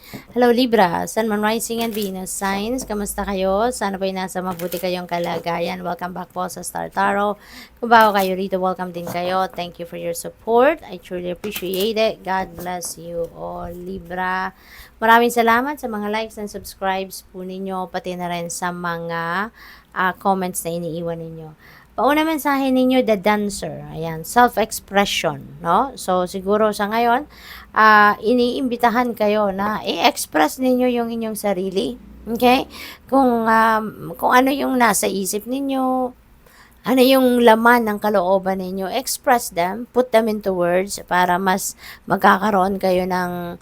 Hello Libra, Sun, Moon, Rising and Venus signs. Kamusta kayo? Sana po'y nasa mabuti kayong kalagayan. Welcome back po sa Star Tarot. Kung bago kayo rito, welcome din kayo. Thank you for your support. I truly appreciate it. God bless you all, Libra. Maraming salamat sa mga likes and subscribes po ninyo, pati na rin sa mga comments na iniiwan ninyo. Pauna mensahe ninyo, the dancer. Ayan, self-expression, no? So, siguro sa ngayon, iniimbitahan kayo na i-express ninyo yung inyong sarili. Okay? Kung ano yung nasa isip ninyo, ano yung laman ng kalooban ninyo, express them, put them into words para mas magkakaroon kayo ng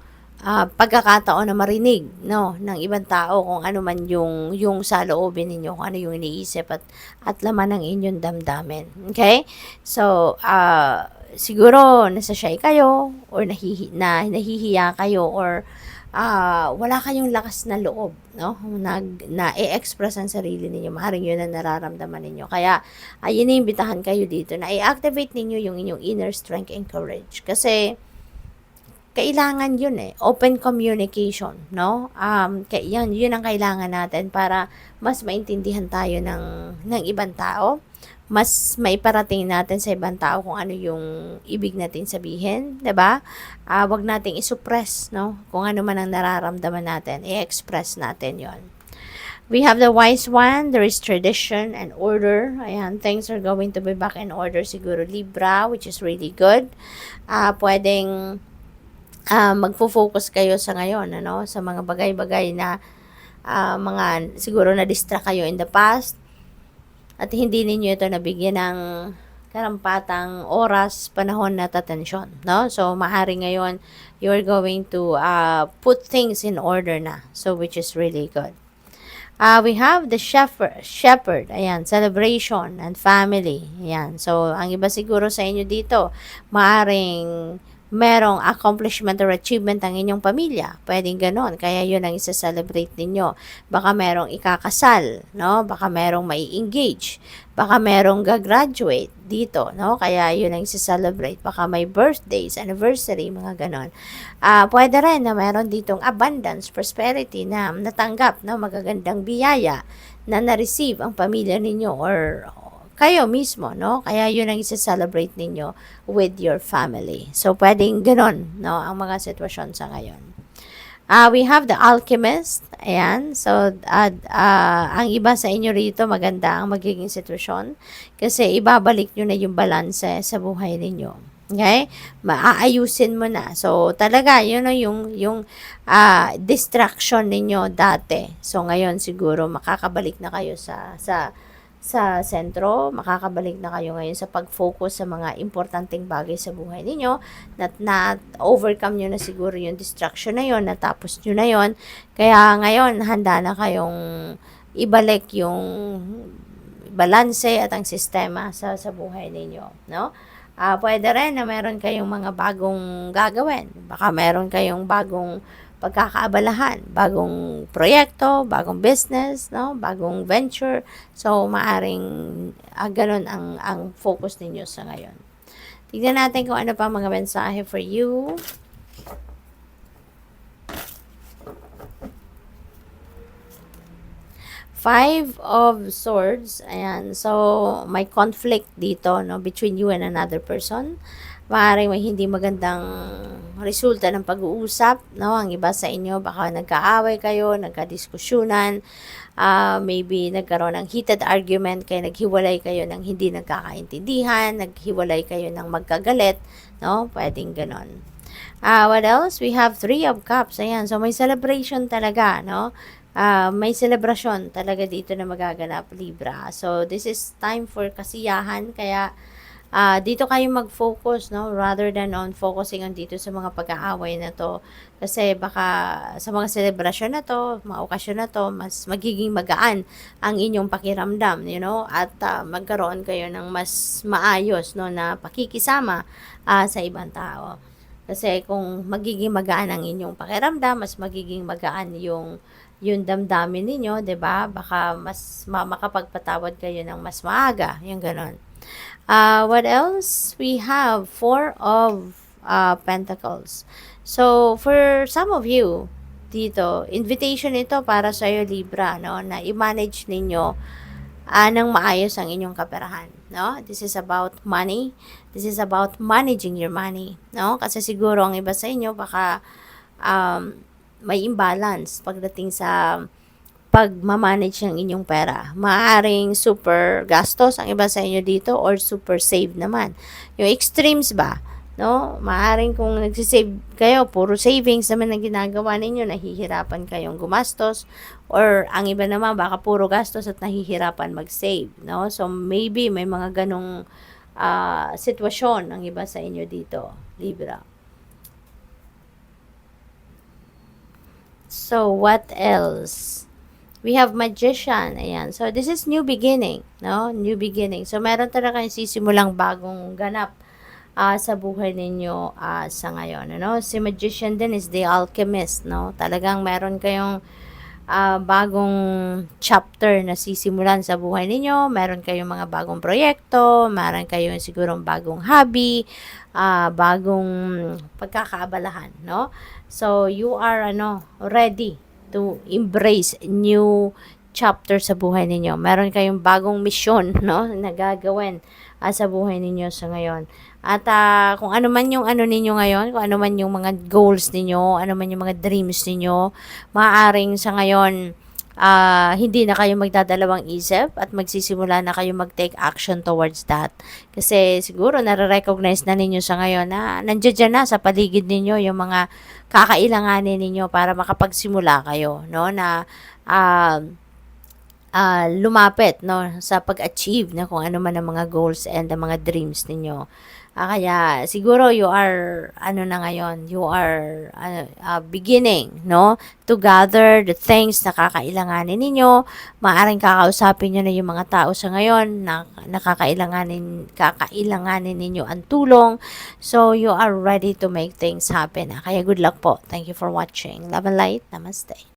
pagkakataon na marinig, no, ng ibang tao kung ano man yung saloobin ninyo, kung ano yung iniisip at laman ng inyong damdamin. Okay? So, siguro nasa shy kayo or nahihiya kayo or wala kayong lakas na loob, no? Na-express ang sarili ninyo. Maaaring yun ang nararamdaman ninyo. Kaya, iniimbitahan kayo dito na i-activate ninyo yung inyong inner strength and courage. Kasi, kailangan yun open communication, no? Yun ang kailangan natin para mas maintindihan tayo ng ibang tao, mas maiparating natin sa ibang tao kung ano yung ibig natin sabihin, 'di ba? Wag nating i-suppress, no? Kung ano man ang nararamdaman natin, i-express natin 'yon. We have the wise one, there is tradition and order. Ayan, things are going to be back in order siguro Libra, which is really good. Pwedeng magfo-focus kayo sa ngayon, ano, sa mga bagay-bagay na mga siguro na-distract kayo in the past at hindi ninyo ito nabigyan ng karampatang oras, panahon at atensyon, no? So, mahari ngayon, you're going to put things in order na. So, which is really good. We have the shepherd, ayan, celebration and family, ayan. So, ang iba siguro sa inyo dito, maaring merong accomplishment or achievement ang inyong pamilya. Pwedeng ganon. Kaya yun ang isa-celebrate ninyo. Baka merong ikakasal, no? Baka merong mai-engage. Baka merong gagraduate dito, no? Kaya yun ang isa-celebrate. Baka may birthdays, anniversary, mga ganon. Pwede rin na meron ditong abundance, prosperity na natanggap, no? Magagandang biyaya na na-receive ang pamilya ninyo or kayo mismo, no? Kaya yun ang isa-celebrate ninyo with your family. So, pwedeng ganon, no? Ang mga sitwasyon sa ngayon. We have the alchemist. Ayan. So, ang iba sa inyo rito, maganda ang magiging sitwasyon. Kasi ibabalik nyo na yung balanse sa buhay ninyo. Okay? Maaayusin mo na. So, talaga, yun na yung distraction ninyo dati. So, ngayon siguro makakabalik na kayo sa sentro, makakabalik na kayo ngayon sa pag-focus sa mga importanteng bagay sa buhay ninyo, na-overcome nyo na siguro yung distraction na yon, natapos nyo na yon, kaya ngayon handa na kayong ibalik yung balanse at ang sistema sa buhay ninyo, no? Pwede rin na meron kayong mga bagong gagawin, baka meron kayong bagong pagkakaabalahan, bagong proyekto, bagong business, no, bagong venture. So, maaring ganun ang focus ninyo sa ngayon. Tignan natin kung ano pa mga mensahe for you. Five of Swords. Ayan. So, may conflict dito, no, between you and another person. Maaaring may hindi magandang resulta ng pag-uusap, no? Ang iba sa inyo, baka nagkaaway kayo, nagkadiskusyunan, maybe nagkaroon ng heated argument, kaya naghiwalay kayo ng hindi nagkakaintindihan, naghiwalay kayo ng magkagalit, no? Pwedeng ganon. What else? We have 3 of Cups. Ayan, so may celebration talaga, no? May celebration talaga dito na magaganap, Libra. So, this is time for kasiyahan, kaya dito kayo mag-focus, no, rather than on focusing on dito sa mga pag-aaway na to, kasi baka sa mga selebrasyon na to, mga okasyon na to, mas magiging magaan ang inyong pakiramdam, you know, at magkaroon kayo ng mas maayos, no, na pakikisama sa ibang tao. Kasi kung magiging magaan ang inyong pakiramdam, mas magiging magaan yung damdamin ninyo, 'di ba? Baka mas makapagpatawad kayo ng mas maaga, yung ganon. What else? We have 4 of Pentacles. So, for some of you, dito, invitation ito para sa iyo Libra, no, na i-manage ninyo ng maayos ang inyong kaperahan, no? This is about money. This is about managing your money, no? Kasi siguro ang iba sa inyo baka may imbalance pagdating sa pagmamanage ng inyong pera. Maaring super gastos ang iba sa inyo dito or super save naman. Yung extremes ba? No? Maaring kung nagsisave kayo, puro savings naman ang ginagawa ninyo, nahihirapan kayong gumastos, or ang iba naman baka puro gastos at nahihirapan mag-save, no? So maybe may mga ganong sitwasyon ang iba sa inyo dito, Libra. So what else? We have magician, ayan. So, this is new beginning, no? New beginning. So, meron talaga kayong sisimulang bagong ganap sa buhay ninyo sa ngayon, ano? Si magician din is the alchemist, no? Talagang meron kayong bagong chapter na sisimulan sa buhay ninyo. Meron kayong mga bagong proyekto, meron kayong sigurong bagong hobby, bagong pagkakaabalahan, no? So, you are, ready to embrace new chapter sa buhay ninyo. Meron kayong bagong misyon, no, na gagawin sa buhay ninyo sa ngayon. At kung ano man yung ano ninyo ngayon, kung ano man yung mga goals ninyo, ano man yung mga dreams ninyo, maaaring sa ngayon hindi na kayo magdadalawang isip at magsisimula na kayo mag-take action towards that. Kasi siguro nare-recognize na ninyo sa ngayon na nandiyan na sa paligid ninyo yung mga kakailanganin ninyo para makapagsimula kayo, no, na lumapit, no, sa pag-achieve na kung ano man ang mga goals and ang mga dreams ninyo. Kaya siguro you are na ngayon, you are beginning, no, to gather the things na kakailanganin ninyo. Maaring kakausapin nyo na yung mga tao sa ngayon na kakailanganin ninyo ang tulong. So you are ready to make things happen. Kaya good luck po. Thank you for watching. Love and light. Namaste.